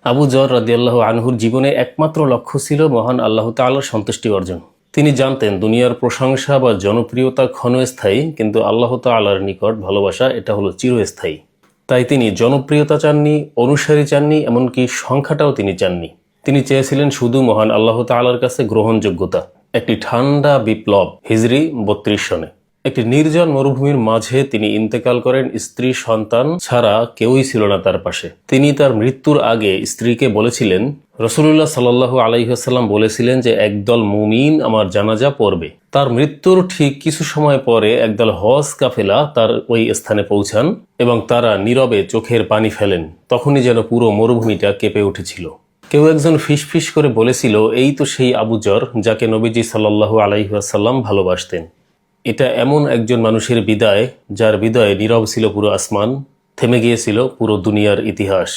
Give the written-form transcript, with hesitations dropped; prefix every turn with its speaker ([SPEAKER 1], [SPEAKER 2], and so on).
[SPEAKER 1] আবু যর রাদিয়াল্লাহু আনহুর জীবনে একমাত্র লক্ষ্য ছিল মহান আল্লাহ তাআলার সন্তুষ্টি অর্জন। তিনি জানতেন দুনিয়ার প্রশংসা বা জনপ্রিয়তা ক্ষণস্থায়ী, কিন্তু আল্লাহ তাআলার নিকট ভালোবাসা এটা হলো চিরস্থায়ী। তাই তিনি জনপ্রিয়তা চাননি, অনুসারী চাননি, এমনকি সংখ্যাটাও তিনি চাননি। তিনি চেয়েছিলেন শুধু মহান আল্লাহ তাআলার কাছে গ্রহণযোগ্যতা। একটি ঠান্ডা বিপ্লব, হিজরি 32 সনে একটি নির্জন মরুভূমির মাঝে তিনি ইন্তেকাল করেন। স্ত্রী সন্তান ছাড়া কেউই ছিল না তার পাশে। তিনি তার মৃত্যুর আগে স্ত্রীকে বলেছিলেন, রাসূলুল্লাহ সাল্লাল্লাহু আলাইহি ওয়াসাল্লাম বলেছিলেন যে একদল মুমিন আমার জানাজা পড়বে। তার মৃত্যুর ঠিক কিছু সময় পরে একদল হজ কাফেলা তার ওই স্থানে পৌঁছান এবং তারা নীরবে চোখের পানি ফেলেন। তখনই যেন পুরো মরুভূমিটা কেঁপে উঠেছিল। কেউ একজন ফিসফিস করে বলেছিল, এই তো সেই আবু যর যাকে নবীজি সাল্লাল্লাহু আলাইহি ওয়াসাল্লাম ভালোবাসতেন। এটা এমন একজন মানুষের বিদায় যার হৃদয়ে নীরব ছিল পুরো আসমান, থেমে গিয়েছিল পুরো দুনিয়ার ইতিহাস।